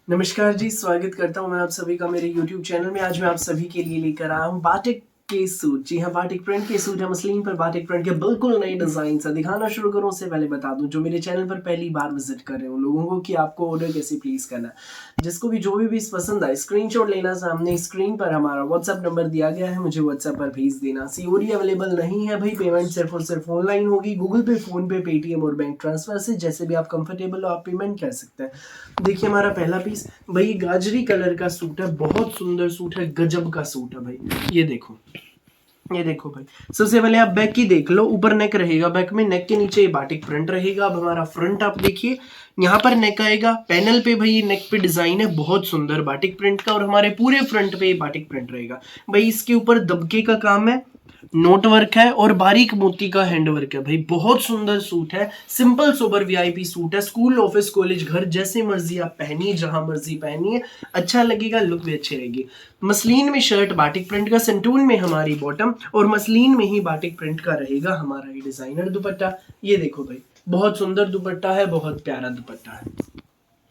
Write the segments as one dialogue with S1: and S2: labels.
S1: नमस्कार जी, स्वागत करता हूँ मैं आप सभी का मेरे YouTube चैनल में। आज मैं आप सभी के लिए लेकर आया हूँ बाटिक के सूट। जी हाँ, बाटिक प्रिंट के सूट है। मसलिन पर बाटिक प्रिंट के बिल्कुल नए डिजाइन से दिखाना शुरू करूँ उससे पहले बता दूं, जो मेरे चैनल पर पहली बार विजिट कर रहे हो लोगों को, कि आपको ऑर्डर कैसे प्लेस करना है। जिसको भी जो भी पीस पसंद आए स्क्रीनशॉट लेना। सामने स्क्रीन पर हमारा व्हाट्सएप नंबर दिया गया है, मुझे व्हाट्सएप पर भेज देना। सीओडी अवेलेबल नहीं है भाई, पेमेंट सिर्फ और सिर्फ ऑनलाइन होगी, गूगल पे, फोन पे, पेटीएम और बैंक ट्रांसफर से। जैसे भी आप कंफर्टेबल हो आप पेमेंट कर सकते हैं। देखिए हमारा पहला पीस भाई गाजरी कलर का सूट है, बहुत सुंदर सूट है, गजब का सूट है भाई। ये देखो भाई, सबसे पहले आप बैक की देख लो। ऊपर नेक रहेगा, बैक में नेक के नीचे ये बाटिक प्रिंट रहेगा। अब हमारा फ्रंट आप देखिए, यहाँ पर नेक आएगा, पैनल पे भाई ये नेक पे डिजाइन है बहुत सुंदर बाटिक प्रिंट का, और हमारे पूरे फ्रंट पे ये बाटिक प्रिंट रहेगा भाई। इसके ऊपर दबके का काम है, नोट वर्क है और बारीक मोती का हैंड वर्क है भाई। बहुत सुंदर सूट है, सिंपल सोबर वीआईपी सूट है। स्कूल, ऑफिस, कॉलेज, घर जैसे मर्जी आप पहनिए, जहां मर्जी पहनिए, अच्छा लगेगा, लुक भी अच्छी रहेगी। मसलिन में शर्ट बाटिक प्रिंट का, सेंटून में हमारी बॉटम, और मसलिन में ही बाटिक प्रिंट का रहेगा हमारा ये डिजाइनर दुपट्टा। ये देखो भाई, बहुत सुंदर दुपट्टा है, बहुत प्यारा दुपट्टा है।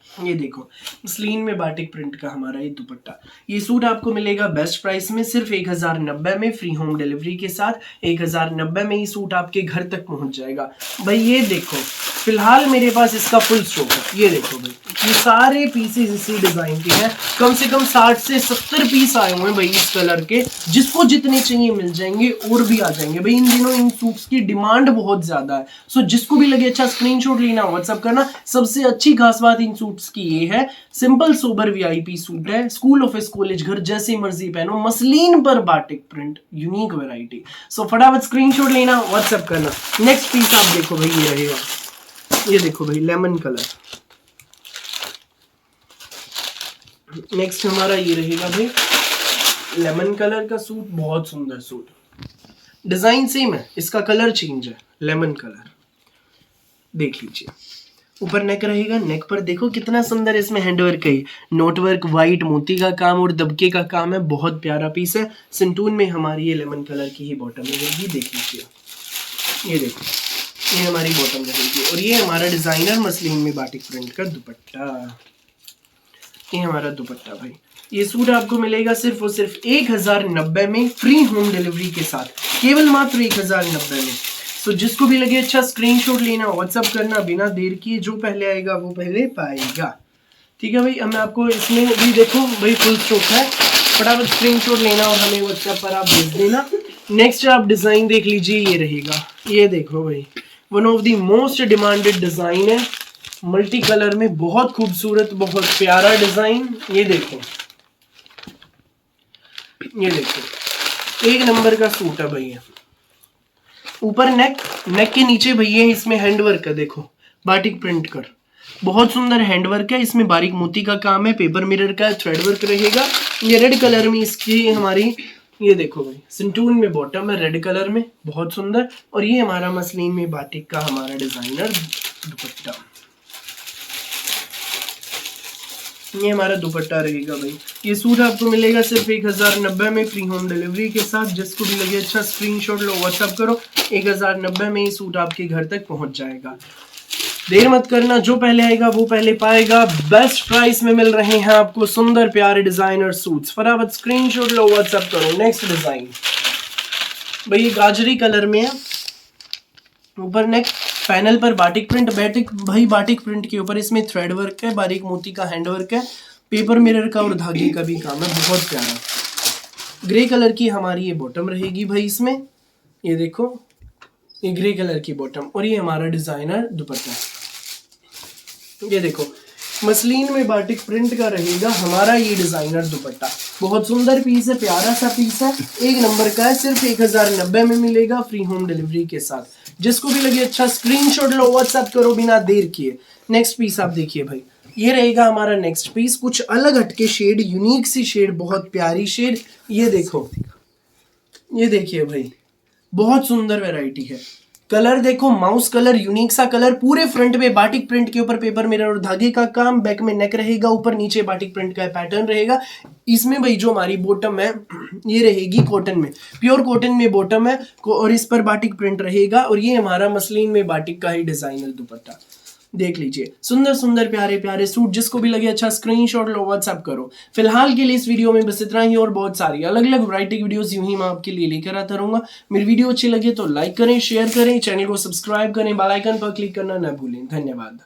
S1: ये देखो, मसलिन में बाटिक प्रिंट का हमारा ये दुपट्टा। ये सूट आपको मिलेगा बेस्ट प्राइस में, सिर्फ 1090 में, फ्री होम डिलीवरी के साथ। 1090 में ये सूट आपके घर तक पहुंच जाएगा भाई। ये देखो, फिलहाल मेरे पास इसका फुल स्टॉक है। ये देखो भाई, ये सारे पीसेस इसी डिजाइन के हैं। कम से कम 60 से 70 पीस आए हुए हैं भाई इस कलर के। जिसको जितने चाहिए मिल जाएंगे, और भी आ जाएंगे भाई। इन दिनों इन सूट्स की डिमांड बहुत ज्यादा है। सो जिसको भी लगे अच्छा, स्क्रीनशॉट लेना, व्हाट्सअप करना। सबसे अच्छी खास बात इन सूट्स की ये है, सिंपल सोबर वीआईपी सूट है। स्कूल, ऑफिस, कॉलेज, घर जैसे मर्जी पहनो, मसलिन पर बाटिक प्रिंट, यूनिक वैरायटी। सो फटाफट स्क्रीनशॉट लेना, व्हाट्सएप करना। नेक्स्ट पीस आप देखो भाई, ये रहेगा, ये देखो भाई, लेमन कलर। नेक्स्ट हमारा ये रहेगा भाई, लेमन कलर का सूट, बहुत सुंदर सूट। डिजाइन सेम है, इसका कलर चेंज है, लेमन कलर। देख लीजिए, ऊपर नेक रहेगा, नेक पर देखो कितना सुंदर इसमें हैंडवर्क है, नोट वर्क, वाइट मोती का काम और दबके का काम है। बहुत प्यारा पीस है। सिंटून में हमारी ये लेमन कलर की ही बॉटम रहेगी, देख लीजिए। ये देखो, ये हमारी बॉटम रहेगी, और ये हमारा डिजाइनर मसलिन में बाटिक प्रिंट का दुपट्टा। ये हमारा दुपट्टा भाई। ये सूट आपको मिलेगा सिर्फ और सिर्फ 1090 में, फ्री होम डिलीवरी के साथ, केवल मात्र 1090 में। तो जिसको भी लगे अच्छा, स्क्रीनशॉट लेना, व्हाट्सअप करना, बिना देर किए। जो पहले आएगा वो पहले पाएगा, ठीक है भाई। अब मैं आपको इसमें भी देखो भाई, फुल स्टॉक है। फटाफट स्क्रीनशॉट लेना और हमें व्हाट्सएप पर आप भेज देना। नेक्स्ट आप डिजाइन देख लीजिए, ये रहेगा। ये देखो भाई, one of the most demanded design है, मल्टी कलर में, बहुत खूबसूरत, बहुत प्यारा डिजाइन। ये देखो, ये देखो, एक नंबर का सूट है भैया। ऊपर नेक, नेक के नीचे भैया इसमें हैंडवर्क है, देखो बाटिक प्रिंट कर, बहुत सुंदर हैंडवर्क है। इसमें बारीक मोती का काम है, पेपर मिरर का थ्रेड वर्क रहेगा। ये रेड कलर में इसकी हमारी, ये देखो भाई, सिंटून में बॉटम है, रेड कलर में, बहुत सुंदर। और ये हमारा मसलिन में बाटिक का हमारा डिजाइनर दुपट्टा। ये हमारा दुपट्टा रहेगा भाई। ये सूट आपको मिलेगा सिर्फ 1090 में, फ्री होम डिलीवरी के साथ। जिसको भी लगे अच्छा, स्क्रीनशॉट लो, व्हाट्सएप करो। 1090 में ये सूट आपके घर तक पहुंच जाएगा। देर मत करना, जो पहले आएगा वो पहले पाएगा। बेस्ट प्राइस में मिल रहे हैं आपको सुंदर प्यारे डिजाइनर सूट्स। फटाफट स्क्रीनशॉट लो, व्हाट्सएप करो। नेक्स्ट डिजाइन भाई, ये गाजरी कलर में है। ऊपर नेक, पैनल पर बाटिक प्रिंट, बैटिक भाई बाटिक प्रिंट के ऊपर इसमें थ्रेड वर्क है, बारीक मोती का हैंड वर्क है, पेपर मिरर का और धागे का भी काम है, बहुत प्यारा। ग्रे कलर की हमारी ये बॉटम रहेगी भाई इसमें। ये देखो, ये ग्रे कलर की बॉटम, और ये हमारा डिजाइनर दुपट्टा। ये देखो, मसलिन में बाटिक प्रिंट का रहेगा हमारा ये डिजाइनर दुपट्टा। बहुत सुंदर पीस है, प्यारा सा पीस है, एक नंबर का है। सिर्फ 1090 में मिलेगा, फ्री होम डिलीवरी के साथ। जिसको भी लगे अच्छा, स्क्रीनशॉट लो, व्हाट्सएप करो बिना देर किए। नेक्स्ट पीस आप देखिए भाई, ये रहेगा हमारा नेक्स्ट पीस। कुछ अलग हटके शेड, यूनिक सी शेड, बहुत प्यारी शेड। ये देखो, ये देखिए भाई, बहुत सुंदर वैरायटी है। कलर देखो, माउस कलर, यूनिक सा कलर। पूरे फ्रंट में बाटिक प्रिंट के ऊपर पेपर मिरर और धागे का काम। बैक में नेक रहेगा, ऊपर नीचे बाटिक प्रिंट का पैटर्न रहेगा। इसमें भाई जो हमारी बॉटम है, ये रहेगी कॉटन में, प्योर कॉटन में बॉटम है, और इस पर बाटिक प्रिंट रहेगा। और ये हमारा मसलिन में बाटिक का ही डिजाइनर दुपट्टा। देख लीजिए, सुंदर सुंदर प्यारे प्यारे सूट, जिसको भी लगे अच्छा स्क्रीनशॉट लो, व्हाट्सएप करो। फिलहाल के लिए इस वीडियो में बस इतना ही, और बहुत सारी अलग अलग वैरायटी की वीडियोस यूं ही मैं आपके लिए लेकर आता रहूंगा। मेरी वीडियो अच्छी लगे तो लाइक करें, शेयर करें, चैनल को सब्सक्राइब करें, बेल आइकन पर क्लिक करना न भूलें। धन्यवाद।